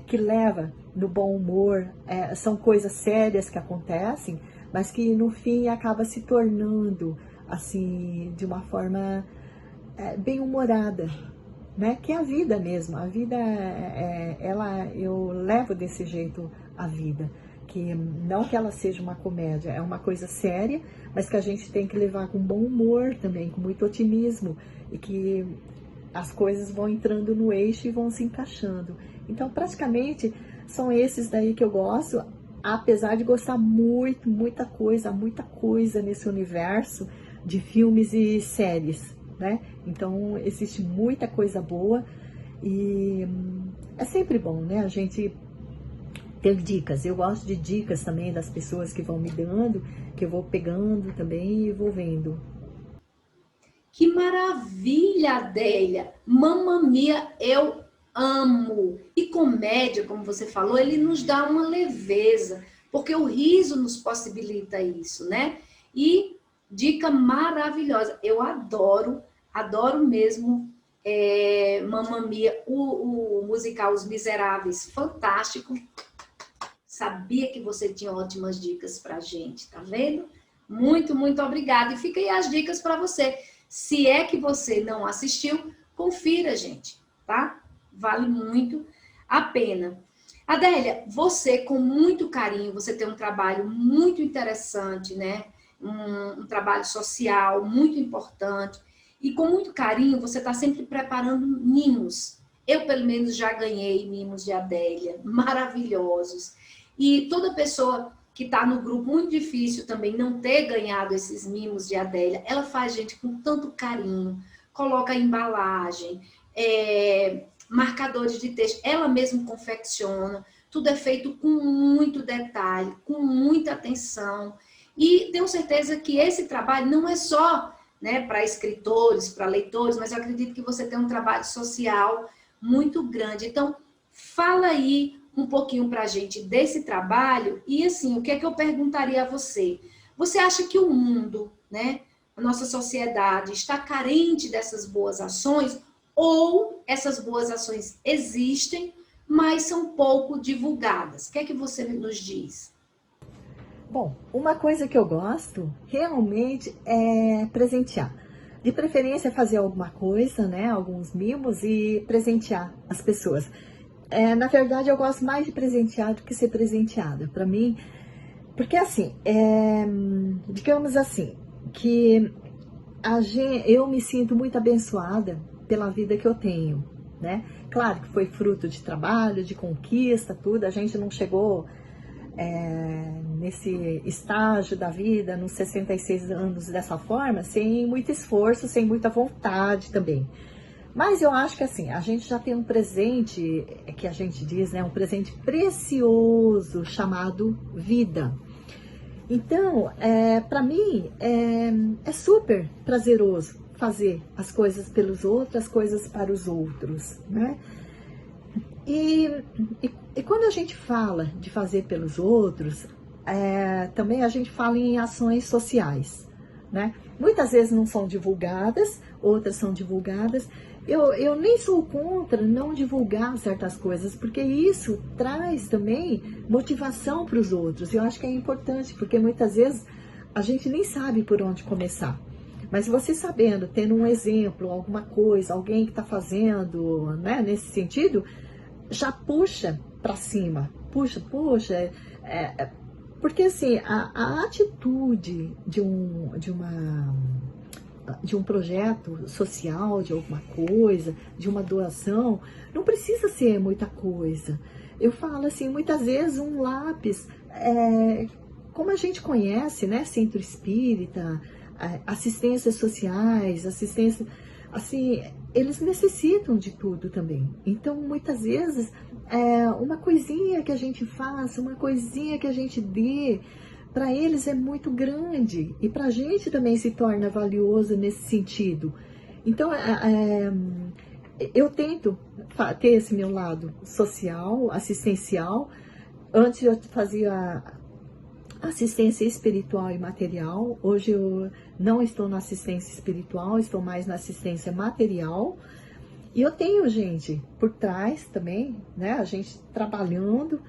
que leva no bom humor. São coisas sérias que acontecem, mas que no fim acaba se tornando assim de uma forma bem humorada, né? Que é a vida mesmo. A vida eu levo desse jeito a vida. Que não que ela seja uma comédia, é uma coisa séria, mas que a gente tem que levar com bom humor também, com muito otimismo, e que as coisas vão entrando no eixo e vão se encaixando. Então, praticamente, são esses daí que eu gosto, apesar de gostar muita coisa nesse universo de filmes e séries, né? Então, existe muita coisa boa e é sempre bom, né? A gente ter dicas. Eu gosto de dicas também das pessoas que vão me dando, que eu vou pegando também e vou vendo. Que maravilha, Adélia! Mamma Mia, eu amo! E comédia, como você falou, ele nos dá uma leveza, porque o riso nos possibilita isso, né? E dica maravilhosa, eu adoro mesmo Mamma Mia, o musical Os Miseráveis, fantástico. Sabia que você tinha ótimas dicas pra gente, tá vendo? Muito obrigada. E fica aí as dicas para você. Se é que você não assistiu, confira, gente, tá? Vale muito a pena. Adélia, você com muito carinho, você tem um trabalho muito interessante, né? Um trabalho social muito importante. E com muito carinho, você está sempre preparando mimos. Eu, pelo menos, já ganhei mimos de Adélia, maravilhosos. E toda pessoa que está no grupo, muito difícil também não ter ganhado esses mimos de Adélia, ela faz, gente, com tanto carinho, coloca a embalagem, marcadores de texto, ela mesma confecciona, tudo é feito com muito detalhe, com muita atenção, e tenho certeza que esse trabalho não é só, né, para escritores, para leitores, mas eu acredito que você tem um trabalho social muito grande. Então, fala aí um pouquinho para a gente desse trabalho, e assim, o que é que eu perguntaria a você? Você acha que o mundo, né, a nossa sociedade está carente dessas boas ações, ou essas boas ações existem, mas são pouco divulgadas? O que é que você nos diz? Bom, uma coisa que eu gosto realmente é presentear. De preferência fazer alguma coisa, né, alguns mimos e presentear as pessoas. Na verdade, eu gosto mais de presentear do que ser presenteada. Para mim, porque assim, digamos assim, que eu me sinto muito abençoada pela vida que eu tenho, né? Claro que foi fruto de trabalho, de conquista, tudo. A gente não chegou nesse estágio da vida, nos 66 anos dessa forma, sem muito esforço, sem muita vontade também. Mas eu acho que assim, a gente já tem um presente, que a gente diz, né? Um presente precioso chamado vida. Então, para mim, é super prazeroso fazer as coisas pelos outros, as coisas para os outros, né? E quando a gente fala de fazer pelos outros, também a gente fala em ações sociais, né? Muitas vezes não são divulgadas, outras são divulgadas. Eu nem sou contra não divulgar certas coisas, porque isso traz também motivação para os outros. Eu acho que é importante, porque muitas vezes a gente nem sabe por onde começar. Mas você sabendo, tendo um exemplo, alguma coisa, alguém que está fazendo, né, nesse sentido, já puxa para cima. Puxa. Porque assim, a atitude de um projeto social, de alguma coisa, de uma doação, não precisa ser muita coisa. Eu falo assim, muitas vezes um lápis, como a gente conhece, né, centro espírita, assistências sociais, assim, eles necessitam de tudo também. Então, muitas vezes, uma coisinha que a gente faça, uma coisinha que a gente dê, para eles é muito grande, e para a gente também se torna valioso nesse sentido. Então, eu tento ter esse meu lado social, assistencial. Antes eu fazia assistência espiritual e material. Hoje eu não estou na assistência espiritual, estou mais na assistência material. E eu tenho gente por trás também, né? A gente trabalhando,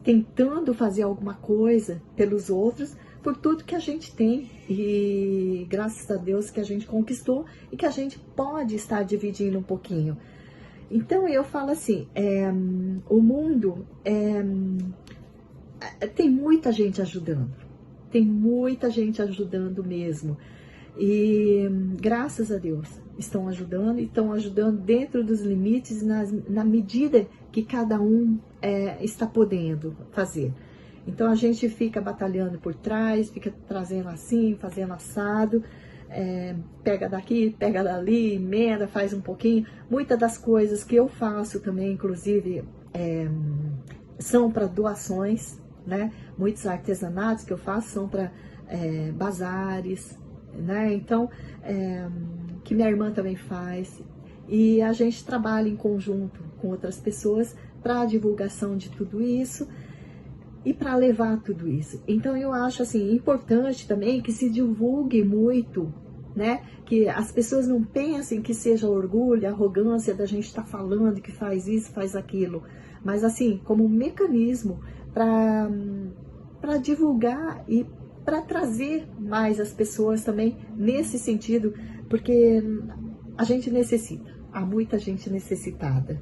tentando fazer alguma coisa pelos outros, por tudo que a gente tem. E graças a Deus que a gente conquistou e que a gente pode estar dividindo um pouquinho. Então eu falo assim, o mundo tem muita gente ajudando. Tem muita gente ajudando mesmo. E graças a Deus estão ajudando, e estão ajudando dentro dos limites, na medida que cada um está podendo fazer. Então a gente fica batalhando por trás, fica trazendo assim, fazendo assado, pega daqui, pega dali, emenda, faz um pouquinho. Muitas das coisas que eu faço também, inclusive, são para doações, né? Muitos artesanatos que eu faço são para bazares, né? Então, que minha irmã também faz, e a gente trabalha em conjunto com outras pessoas para a divulgação de tudo isso e para levar tudo isso. Então eu acho assim importante também que se divulgue muito, né? Que as pessoas não pensem que seja orgulho, arrogância da gente estar falando que faz isso, faz aquilo, mas assim como um mecanismo para divulgar e para trazer mais as pessoas também nesse sentido, porque a gente necessita, há muita gente necessitada.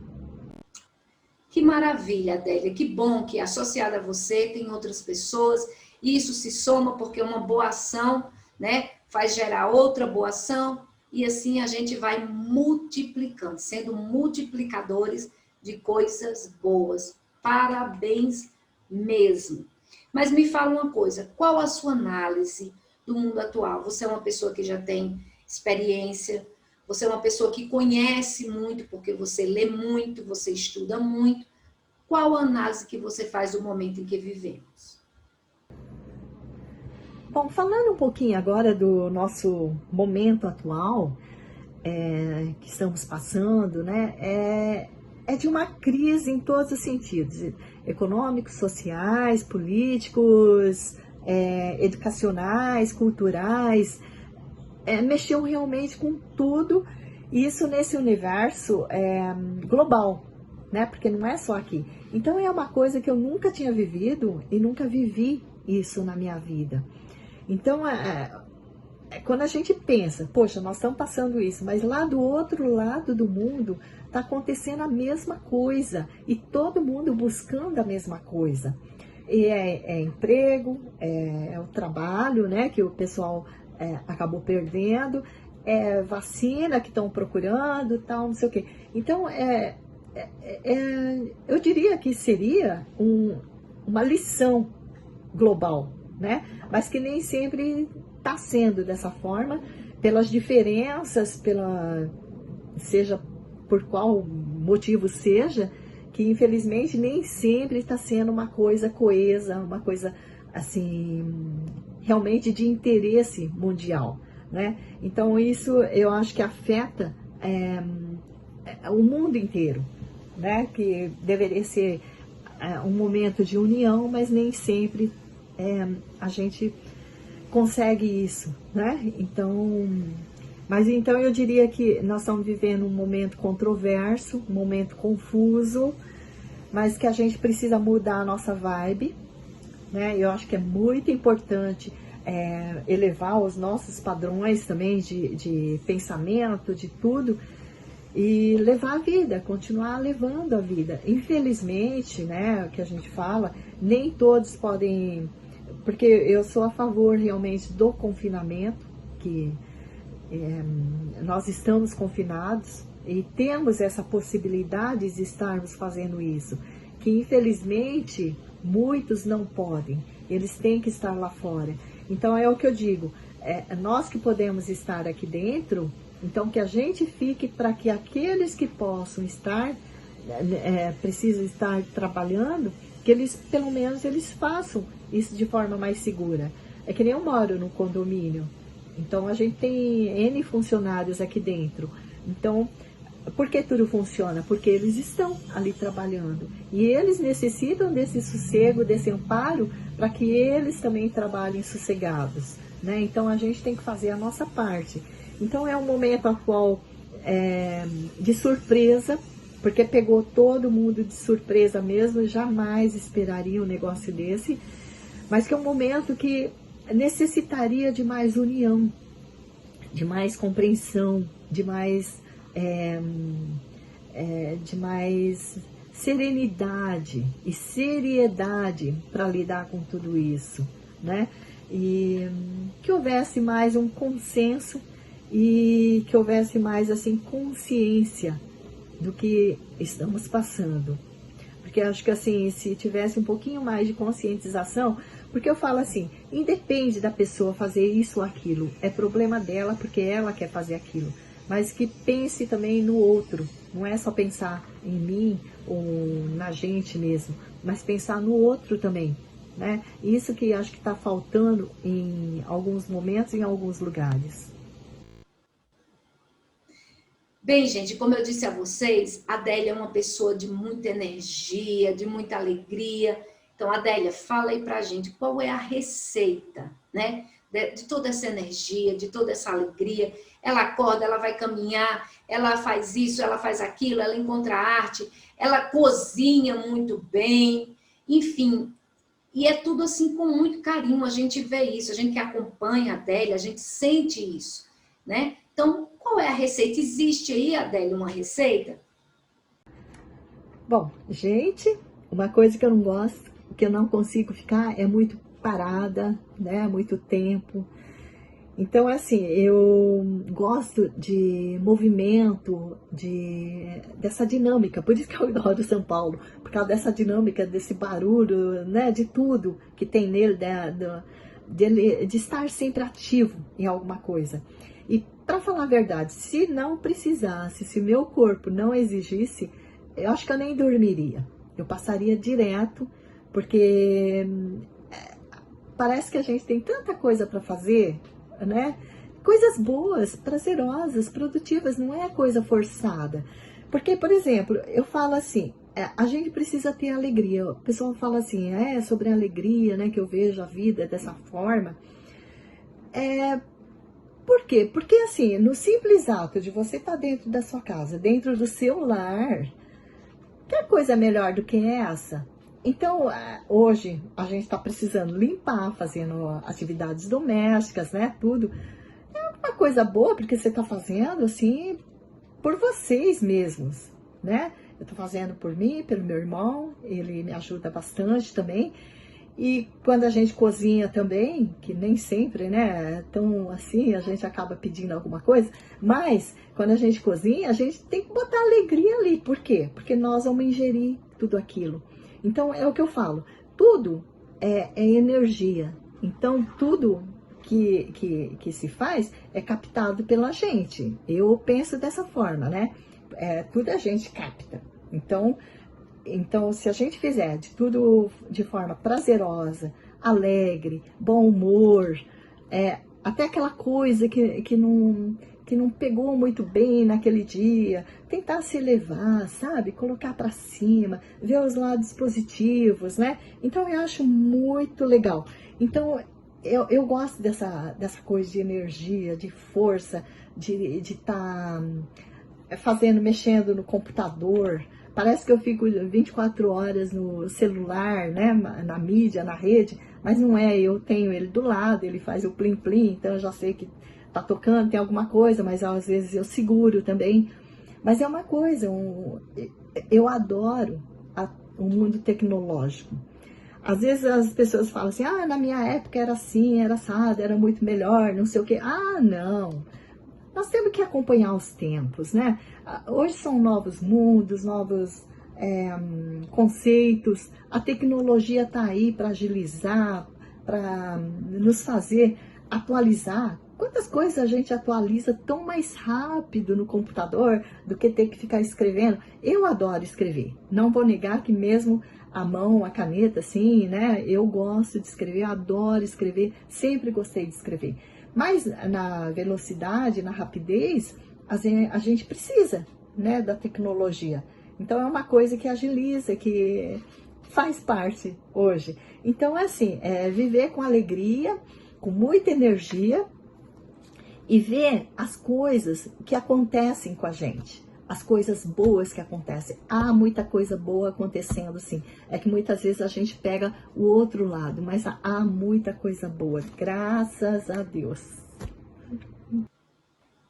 Que maravilha, Adélia. Que bom que associada a você tem outras pessoas. E isso se soma porque uma boa ação, né, faz gerar outra boa ação. E assim a gente vai multiplicando, sendo multiplicadores de coisas boas. Parabéns mesmo. Mas me fala uma coisa, qual a sua análise do mundo atual? Você é uma pessoa que já tem experiência, você é uma pessoa que conhece muito, porque você lê muito, você estuda muito. Qual a análise que você faz do momento em que vivemos? Bom, falando um pouquinho agora do nosso momento atual, que estamos passando, né, é de uma crise em todos os sentidos, econômicos, sociais, políticos, educacionais, culturais, mexeu realmente com tudo, isso nesse universo global, né, porque não é só aqui. Então é uma coisa que eu nunca tinha vivido e nunca vivi isso na minha vida. Então, quando a gente pensa, poxa, nós estamos passando isso, mas lá do outro lado do mundo está acontecendo a mesma coisa e todo mundo buscando a mesma coisa. E é emprego, é o trabalho, né, que o pessoal acabou perdendo, é vacina que estão procurando, tal, não sei o quê. Então, eu diria que seria uma lição global, né? Mas que nem sempre está sendo dessa forma, pelas diferenças, seja por qual motivo seja, que infelizmente nem sempre está sendo uma coisa coesa, uma coisa assim, realmente de interesse mundial, né? Então isso eu acho que afeta o mundo inteiro, né? Que deveria ser um momento de união, mas nem sempre a gente consegue isso, né? Então, mas então eu diria que nós estamos vivendo um momento controverso, um momento confuso, mas que a gente precisa mudar a nossa vibe, né? Eu acho que é muito importante elevar os nossos padrões também de pensamento, de tudo, e levar a vida, continuar levando a vida. Infelizmente, né, o que a gente fala, nem todos podem, porque eu sou a favor realmente do confinamento, que nós estamos confinados e temos essa possibilidade de estarmos fazendo isso, que infelizmente muitos não podem, eles têm que estar lá fora. Então é o que eu digo, nós que podemos estar aqui dentro, então que a gente fique para que aqueles que possam estar, precisam estar trabalhando, que eles, pelo menos, eles façam isso de forma mais segura. É que nem eu moro no condomínio, então a gente tem N funcionários aqui dentro. Então, por que tudo funciona? Porque eles estão ali trabalhando. E eles necessitam desse sossego, desse amparo, para que eles também trabalhem sossegados, né? Então a gente tem que fazer a nossa parte. Então é um momento atual de surpresa, porque pegou todo mundo de surpresa mesmo, jamais esperaria um negócio desse, mas que é um momento que necessitaria de mais união, de mais compreensão, de mais serenidade e seriedade para lidar com tudo isso, né? E que houvesse mais um consenso e que houvesse mais assim consciência do que estamos passando. Porque acho que assim, se tivesse um pouquinho mais de conscientização, porque eu falo assim, independe da pessoa fazer isso ou aquilo, é problema dela porque ela quer fazer aquilo, mas que pense também no outro, não é só pensar em mim ou na gente mesmo, mas pensar no outro também, né? Isso que acho que está faltando em alguns momentos, em alguns lugares. Bem, gente, como eu disse a vocês, a Adélia é uma pessoa de muita energia, de muita alegria. Então, Adélia, fala aí pra gente qual é a receita, né? De toda essa energia, de toda essa alegria. Ela acorda, ela vai caminhar, ela faz isso, ela faz aquilo, ela encontra arte, ela cozinha muito bem, enfim. E é tudo assim com muito carinho, a gente vê isso, a gente que acompanha a Adélia, a gente sente isso, né? Então, qual é a receita? Existe aí, Adélia, uma receita? Bom, gente, uma coisa que eu não gosto, que eu não consigo ficar, é muito parada, né? Muito tempo. Então, assim, eu gosto de movimento, dessa dinâmica. Por isso que eu adoro São Paulo, por causa dessa dinâmica, desse barulho, né? De tudo que tem nele, de estar sempre ativo em alguma coisa. E, para falar a verdade, se não precisasse, se meu corpo não exigisse, eu acho que eu nem dormiria. Eu passaria direto, porque parece que a gente tem tanta coisa para fazer, né? Coisas boas, prazerosas, produtivas, não é coisa forçada. Porque, por exemplo, eu falo assim, a gente precisa ter alegria. O pessoal fala assim, sobre a alegria, né, que eu vejo a vida dessa forma. Por quê? Porque, assim, no simples ato de você estar dentro da sua casa, dentro do seu lar, que coisa melhor do que essa? Então, hoje, a gente está precisando limpar, fazendo atividades domésticas, né? Tudo. É uma coisa boa, porque você está fazendo, assim, por vocês mesmos, né? Eu estou fazendo por mim, pelo meu irmão, ele me ajuda bastante também. E quando a gente cozinha também, que nem sempre, né? Então, assim, a gente acaba pedindo alguma coisa. Mas, quando a gente cozinha, a gente tem que botar alegria ali. Por quê? Porque nós vamos ingerir tudo aquilo. Então, é o que eu falo. Tudo é energia. Então, tudo que se faz é captado pela gente. Eu penso dessa forma, né? Tudo a gente capta. Então, se a gente fizer de tudo de forma prazerosa, alegre, bom humor, até aquela coisa que não pegou muito bem naquele dia, tentar se elevar, sabe? Colocar para cima, ver os lados positivos, né? Então, eu acho muito legal. Então, eu gosto dessa coisa de energia, de força, de estar mexendo no computador. Parece que eu fico 24 horas no celular, né, na mídia, na rede, mas não é, eu tenho ele do lado, ele faz o plim-plim, então eu já sei que tá tocando, tem alguma coisa, mas às vezes eu seguro também. Mas é uma coisa, eu adoro o mundo tecnológico. Às vezes as pessoas falam assim, na minha época era assim, era assado, era muito melhor, não sei o quê. Não. Nós temos que acompanhar os tempos, né? Hoje são novos mundos, novos conceitos. A tecnologia está aí para agilizar, para nos fazer atualizar. Quantas coisas a gente atualiza tão mais rápido no computador do que ter que ficar escrevendo? Eu adoro escrever. Não vou negar que mesmo a mão, a caneta, assim, né? Eu gosto de escrever, adoro escrever, sempre gostei de escrever. Mas na velocidade, na rapidez, a gente precisa, né, da tecnologia. Então, é uma coisa que agiliza, que faz parte hoje. Então, assim, viver com alegria, com muita energia e ver as coisas que acontecem com a gente. As coisas boas que acontecem. Há muita coisa boa acontecendo, sim. É que muitas vezes a gente pega o outro lado, mas há muita coisa boa. Graças a Deus.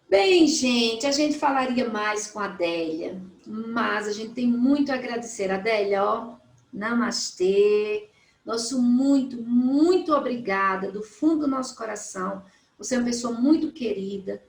Bem, gente, a gente falaria mais com a Adélia, mas a gente tem muito a agradecer. Adélia, namastê. Nosso muito, muito obrigada do fundo do nosso coração. Você é uma pessoa muito querida.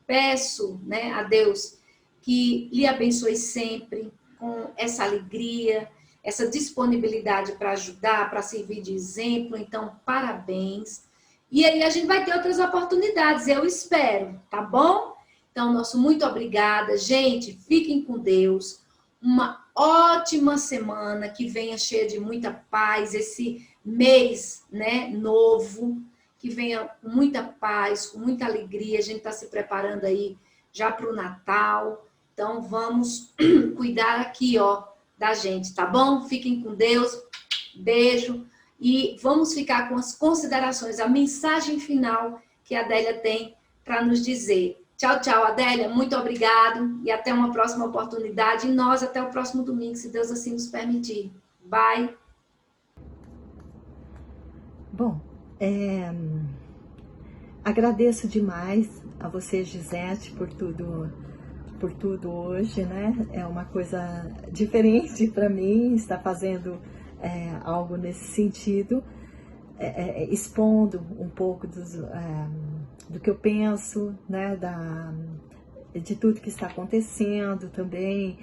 Peço, né, a Deus que lhe abençoe sempre com essa alegria, essa disponibilidade para ajudar, para servir de exemplo. Então, parabéns. E aí a gente vai ter outras oportunidades, eu espero, tá bom? Então, nosso muito obrigada. Gente, fiquem com Deus. Uma ótima semana, que venha cheia de muita paz, esse mês, né, novo, que venha com muita paz, com muita alegria. A gente está se preparando aí já para o Natal. Então, vamos cuidar aqui, da gente, tá bom? Fiquem com Deus. Beijo. E vamos ficar com as considerações, a mensagem final que a Adélia tem para nos dizer. Tchau, tchau, Adélia. Muito obrigado. E até uma próxima oportunidade. E nós até o próximo domingo, se Deus assim nos permitir. Bye. Bom, agradeço demais a você, Gisete, por tudo hoje, né? É uma coisa diferente para mim estar fazendo algo nesse sentido, expondo um pouco do que eu penso, né? De tudo que está acontecendo também,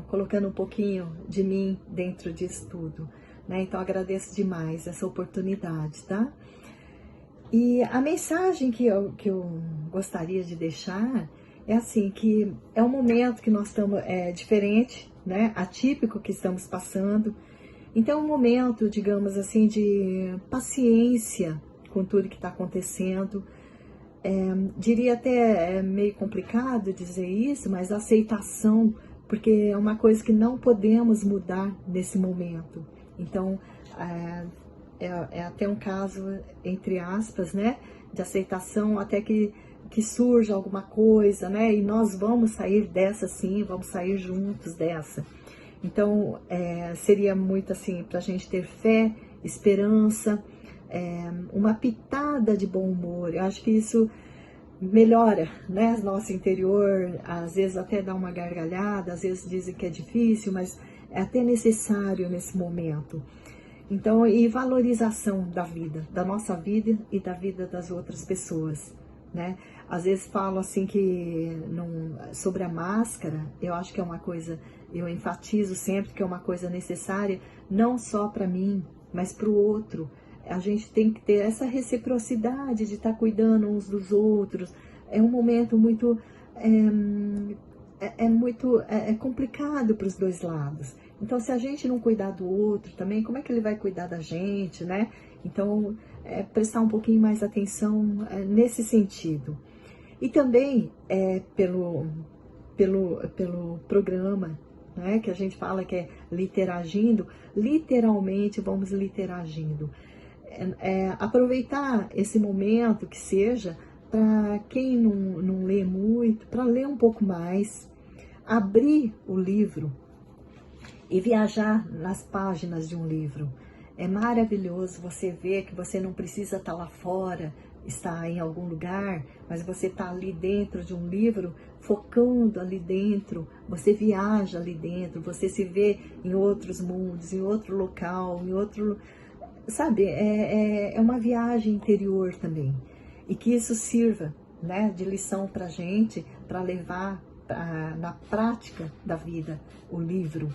colocando um pouquinho de mim dentro disso tudo, né? Então agradeço demais essa oportunidade, tá? E a mensagem que eu gostaria de deixar é assim, que é um momento que nós estamos diferente, né? Atípico que estamos passando. Então é um momento, digamos assim, de paciência com tudo que está acontecendo. Diria até meio complicado dizer isso, mas aceitação, porque é uma coisa que não podemos mudar nesse momento. Então, é até um caso, entre aspas, né, de aceitação, até que surja alguma coisa, né, e nós vamos sair dessa sim, vamos sair juntos dessa. Então, seria muito assim, para a gente ter fé, esperança, uma pitada de bom humor. Eu acho que isso melhora, né, nosso interior, às vezes até dá uma gargalhada, às vezes dizem que é difícil, mas é até necessário nesse momento. Então, e valorização da vida, da nossa vida e da vida das outras pessoas, né? Às vezes falo assim que sobre a máscara, eu acho que é uma coisa, eu enfatizo sempre que é uma coisa necessária, não só para mim, mas para o outro. A gente tem que ter essa reciprocidade de estar cuidando uns dos outros. É um momento muito complicado para os dois lados. Então, se a gente não cuidar do outro também, como é que ele vai cuidar da gente, né? Então, prestar um pouquinho mais atenção nesse sentido. E também pelo programa, né, que a gente fala que é literagindo, literalmente vamos literagindo. Aproveitar esse momento que seja, para quem não lê muito, para ler um pouco mais, abrir o livro e viajar nas páginas de um livro. É maravilhoso você ver que você não precisa estar lá fora, estar em algum lugar, mas você está ali dentro de um livro, focando ali dentro, você viaja ali dentro, você se vê em outros mundos, em outro local, em outro... Sabe, é uma viagem interior também. E que isso sirva, né, de lição para a gente, para levar na prática da vida o livro,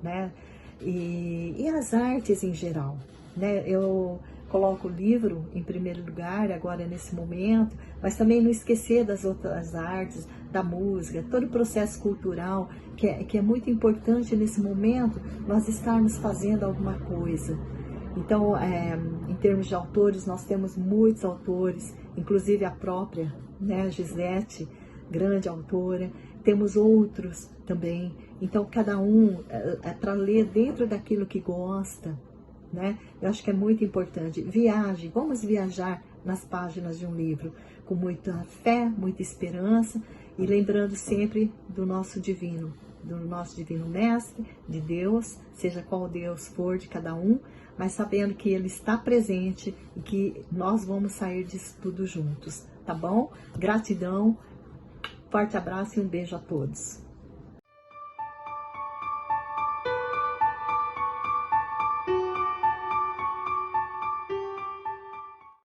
né? E as artes em geral, né? Eu coloco o livro em primeiro lugar agora nesse momento, mas também não esquecer das outras artes, da música, todo o processo cultural, que é muito importante nesse momento nós estarmos fazendo alguma coisa. Então, em termos de autores, nós temos muitos autores, inclusive a própria, né, Gisete, grande autora, temos outros também. Então, cada um para ler dentro daquilo que gosta, né? Eu acho que é muito importante. Viagem, vamos viajar nas páginas de um livro com muita fé, muita esperança e lembrando sempre do nosso divino mestre, de Deus, seja qual Deus for de cada um, mas sabendo que Ele está presente e que nós vamos sair disso tudo juntos, tá bom? Gratidão, forte abraço e um beijo a todos.